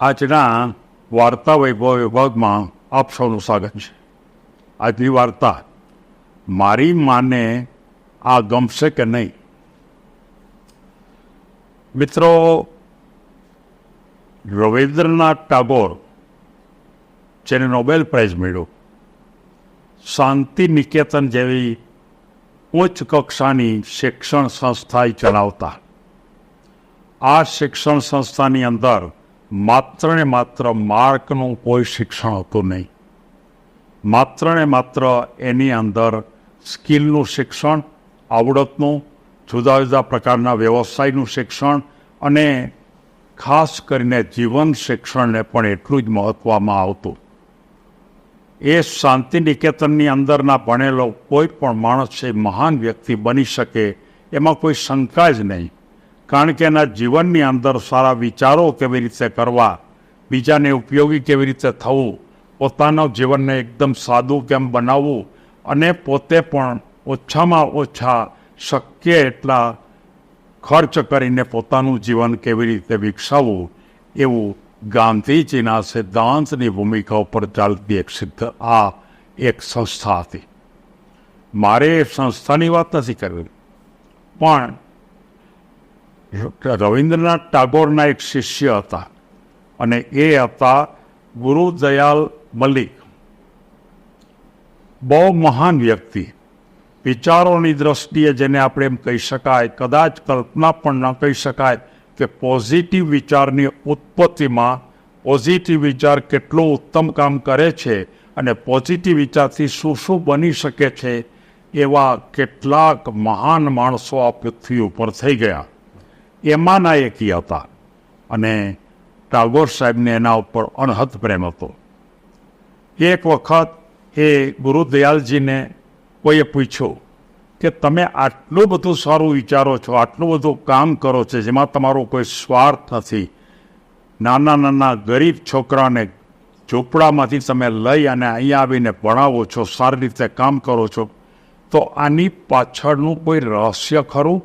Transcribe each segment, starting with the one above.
આજના વાર્તા વૈભવ વિભાગમાં આપ સૌનું સ્વાગત છે. આજની વાર્તા મારી માને આ ગમશે કે નહીં. મિત્રો, રવિન્દ્રનાથ ટાગોર, જેને નોબેલ પ્રાઇઝ મળ્યો, શાંતિ નિકેતન જેવી ઉચ્ચ કક્ષાની શિક્ષણ સંસ્થા ચલાવતા. આ શિક્ષણ સંસ્થાની અંદર માત્ર ને માત્ર માર્કનું કોઈ શિક્ષણ હતું નહીં. માત્ર ને માત્ર એની અંદર સ્કિલનું શિક્ષણ, આવડતનું, જુદા જુદા પ્રકારના વ્યવસાયનું શિક્ષણ અને ખાસ કરીને જીવન શિક્ષણને પણ એટલું જ મહત્વમાં આવતું. એ શાંતિ નિકેતનની અંદરના ભણેલો કોઈ પણ માણસ એ મહાન વ્યક્તિ બની શકે એમાં કોઈ શંકા જ નહીં. કારણ કે એના જીવનની અંદર સારા વિચારો કેવી રીતે કરવા, બીજાને ઉપયોગી કેવી રીતે થવું, પોતાના જીવનને એકદમ સાદું કેમ બનાવવું અને પોતે પણ ઓછામાં ઓછા શક્ય એટલા ખર્ચ કરીને પોતાનું જીવન કેવી રીતે વિકસાવવું, એવું ગાંધીજીના સિદ્ધાંતની ભૂમિકા ઉપર ચાલતી એક સંસ્થા હતી. મારે એ સંસ્થાની વાત નથી કરવી, પણ રવિન્દ્રનાથ ટાગોરના એક શિષ્ય હતા અને એ હતા ગુરુદયાલ મલિક. બહુ મહાન વ્યક્તિ, વિચારોની દ્રષ્ટિએ જેને આપણે એમ કહી શકાય, કદાચ કલ્પના પણ ન કહી શકાય કે પોઝિટિવ વિચારની ઉત્પત્તિમાં પોઝિટિવ વિચાર કેટલો ઉત્તમ કામ કરે છે અને પોઝિટિવ વિચારથી શું શું બની શકે છે, એવા કેટલાક મહાન માણસો આ પૃથ્વી ઉપર થઈ ગયા. એમાંના એક હતા અને ટાગોર સાહેબને એના ઉપર અનહદ પ્રેમ હતો. એક વખત એ ગુરુદયાલજીને કોઈએ પૂછ્યું કે તમે આટલું બધું સારું વિચારો છો, આટલું બધું કામ કરો છો જેમાં તમારો કોઈ સ્વાર્થ નથી, નાના નાના ગરીબ છોકરાને ઝૂંપડામાંથી તમે લઈ અને અહીંયા આવીને ભણાવો છો, સારી રીતે કામ કરો છો, તો આની પાછળનું કોઈ રહસ્ય ખરું?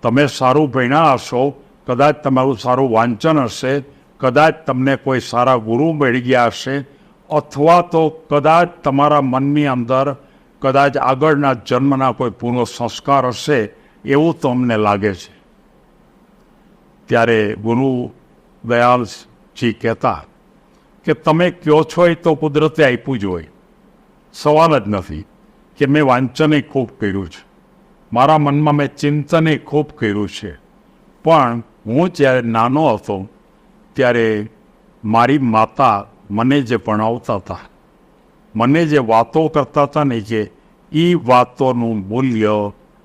તમે સારું ભણ્યા હશો, કદાચ તમારું સારું વાંચન હશે, કદાચ તમને કોઈ સારા ગુરુ મળી ગયા હશે, અથવા તો કદાચ તમારા મનની અંદર કદાચ આગળના જન્મના કોઈ પૂર્વ સંસ્કાર હશે, એવું તો અમને લાગે છે. ત્યારે ગુરુ દયાલજી કહેતા કે તમે કહો છો એ તો કુદરતે આપ્યું જ હોય, સવાલ જ નથી કે મેં વાંચને ખૂબ કર્યું છે, મારા મનમાં મેં ચિંતને ખૂબ કર્યું છે, પણ હું જ્યારે નાનો હતો ત્યારે મારી માતા મને જે ભણાવતા હતા, મને જે વાતો કરતા હતા ને, કે એ વાતોનું મૂલ્ય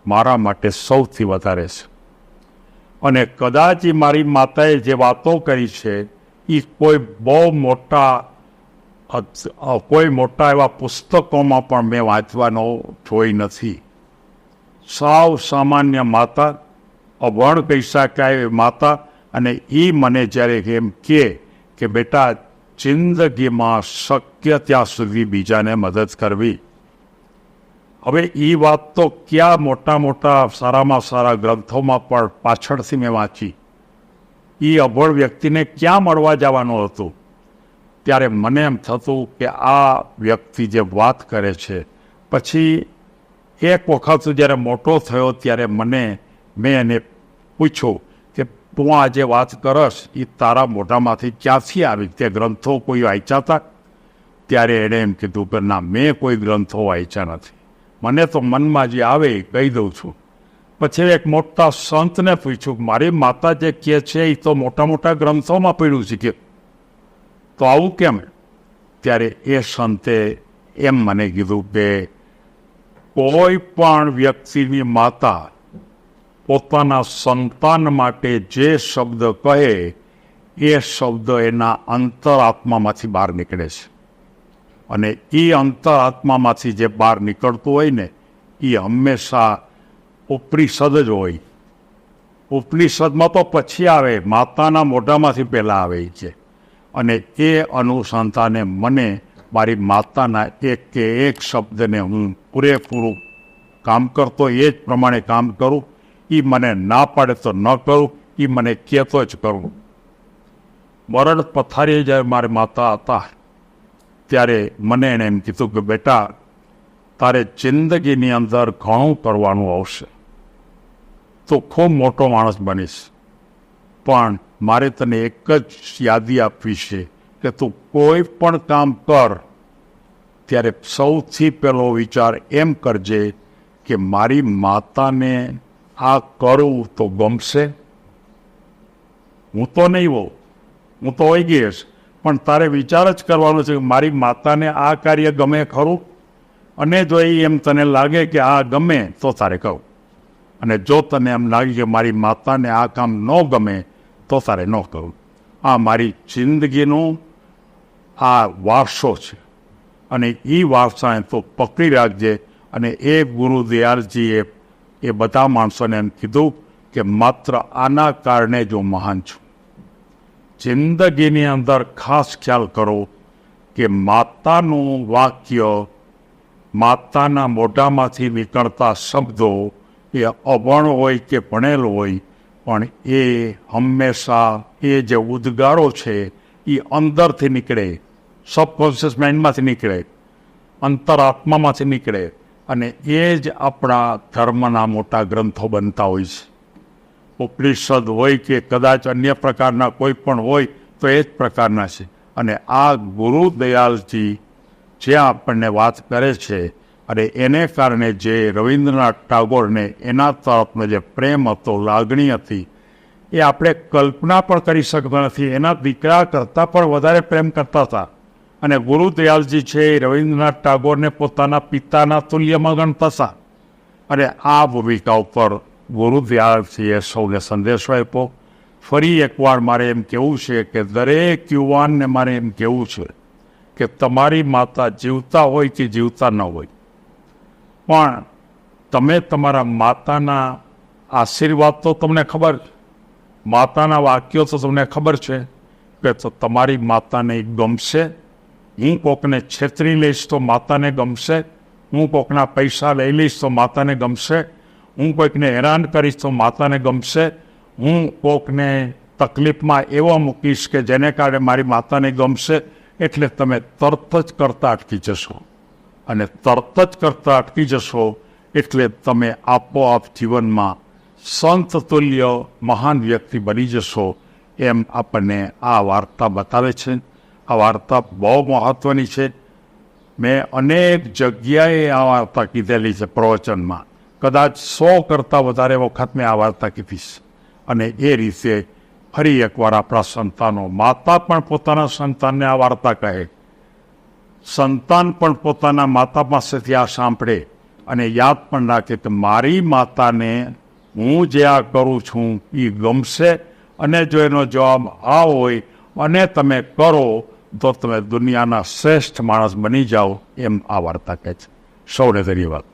મારા માટે સૌથી વધારે છે. અને કદાચ એ મારી માતાએ જે વાતો કરી છે એ કોઈ મોટા એવા પુસ્તકોમાં પણ મેં વાંચવાનો જોઈ નથી. સાવ સામાન્ય માતા, અભણ કહી શકાય માતા, અને એ મને જ્યારે એમ કે બેટા, જિંદગીમાં શક્ય ત્યાં સુધી બીજાને મદદ કરવી. હવે એ વાત તો ક્યાં મોટા મોટા સારામાં સારા ગ્રંથોમાં પણ પાછળથી મેં વાંચી. એ અભણ વ્યક્તિને ક્યાં મળવા જવાનું હતું? ત્યારે મને એમ થતું કે આ વ્યક્તિ જે વાત કરે છે. પછી એક વખત જ્યારે મોટો થયો ત્યારે મેં એને પૂછ્યું કે તું આ જે વાત કરસ એ તારા મોઢામાંથી ક્યાંથી આવી? તે ગ્રંથો કોઈ વાંચ્યા હતા? ત્યારે એણે એમ કીધું કે ના, મેં કોઈ ગ્રંથો વાંચ્યા નથી, મને તો મનમાં જે આવે એ કહી દઉં છું. પછી એક મોટા સંતને પૂછ્યું, મારી માતા જે કહે છે એ તો મોટા મોટા ગ્રંથોમાં પડ્યું છે, કે તો આવું કેમ? ત્યારે એ સંતે એમ મને કીધું કે કોઈ પણ વ્યક્તિની માતા પોતાના સંતાન માટે જે શબ્દ કહે એ શબ્દ એના અંતરાત્મામાંથી બહાર નીકળે છે. અને એ અંતરાત્મામાંથી જે બહાર નીકળતું હોય ને, એ હંમેશા ઉપનિષદ જ હોય. ઉપનિષદમાં તો પછી આવે, માતાના મોઢામાંથી પહેલાં આવે છે. અને એ અનુસંધાને મને મારી માતાના એક શબ્દને હું પૂરેપૂરું કામ કરતો, એ જ પ્રમાણે કામ કરું. એ મને ના પાડે તો ન કરું, એ મને કહેતો જ કરું. મરણ પથારીએ જ્યારે મારા માતા હતા ત્યારે મને એણે એમ કીધું કે બેટા, તારે જિંદગીની અંદર ઘણું કરવાનું આવશે, તો ખૂબ મોટો માણસ બનીશ, પણ મારે તને એક જ યાદી આપવી છે કે તું કોઈ પણ કામ કર ત્યારે સૌથી પહેલો વિચાર એમ કરજે કે મારી માતાને આ કરું તો ગમશે. હું તો નહીં હોઉં, હું તો હોઈ ગઈશ, પણ તારે વિચાર જ કરવાનો છે કે મારી માતાને આ કાર્ય ગમે ખરું, અને જો એમ તને લાગે કે આ ગમે તો તારે કહું, અને જો તને એમ લાગે કે મારી માતાને આ કામ ન ગમે તો તારે ન કહું. આ મારી જિંદગીનો આ વારસો છે, અને એ વારસાને તો પકડી રાખજે. અને એ ગુરુ દયાળજીએ એ બધા માણસોને એમ કીધું કે માત્ર આના કારણે જ હું મહાન છું. જિંદગીની અંદર ખાસ ખ્યાલ કરો કે માતાનું વાક્ય, માતાના મોઢામાંથી નીકળતા શબ્દો એ અભણ હોય કે ભણેલ હોય, પણ એ હંમેશા એ જે ઉદ્ગારો છે એ અંદરથી નીકળે, સબકોન્શિયસ માઇન્ડમાંથી નીકળે, અંતરાત્મામાંથી નીકળે, અને એ જ આપણા ધર્મના મોટા ગ્રંથો બનતા હોય છે. ઉપનિષદ હોય કે કદાચ અન્ય પ્રકારના કોઈ પણ હોય તો એ જ પ્રકારના છે. અને આ ગુરુ દયાળજી જે આપણને વાત કરે છે, અને એને કારણે જે રવિન્દ્રનાથ ટાગોરને એના તરફનો જે પ્રેમ હતો, લાગણી હતી, એ આપણે કલ્પના પણ કરી શકતા નથી. એના દીકરા કરતાં પણ વધારે પ્રેમ કરતા હતા. અને ગુરુ દયાળજી છે એ રવિન્દ્રનાથ ટાગોરને પોતાના પિતાના તુલ્યમાં ગણતા હતા. અને આ ભૂમિકા ઉપર ગુરુ દયાળજીએ સૌને સંદેશો આપ્યો. ફરી એકવાર મારે એમ કહેવું છે કે દરેક યુવાનને મારે એમ કહેવું છે કે તમારી માતા જીવતા હોય કે જીવતા ન હોય, પણ તમે તમારા માતાના આશીર્વાદ તો તમને ખબર છે, માતાના વાક્યો તો તમને ખબર છે કે તો તમારી માતાને ગમશે. હું કોકને છેતરી લઈશ તો માતાને ગમશે, હું કોકના પૈસા લઈ લઈશ તો માતાને ગમશે, હું કોઈકને હેરાન કરીશ તો માતાને ગમશે, હું કોકને તકલીફમાં એવો મૂકીશ કે જેને કારણે મારી માતાને ગમશે. એટલે તમે તરત જ કરતા અટકી જશો, અને તરત જ કરતા અટકી જશો એટલે તમે આપોઆપ જીવનમાં સંત તુલ્ય મહાન વ્યક્તિ બની જશો. એમ આપણને આ વાર્તા બતાવે છે. આ વાર્તા બહુ મહત્ત્વની છે. મેં અનેક જગ્યાએ આ વાર્તા કીધેલી છે પ્રવચનમાં, કદાચ 100 કરતાં વધારે વખત મેં આ વાર્તા કીધી છે. અને એ રીતે ફરી એકવાર આપણા સંતાનો, માતા પણ પોતાના સંતાનને આ વાર્તા કહે, સંતાન પણ પોતાના માતા પાસેથી આ સાંભળે અને યાદ પણ રાખે કે મારી માતાને હું જે આ કરું છું એ ગમશે. અને જો એનો જવાબ હા હોય અને તમે કરો તો તમે દુનિયાના શ્રેષ્ઠ માણસ બની જાઓ. એમ આ વાર્તા કહે છે. સૌને ધન્યવાદ.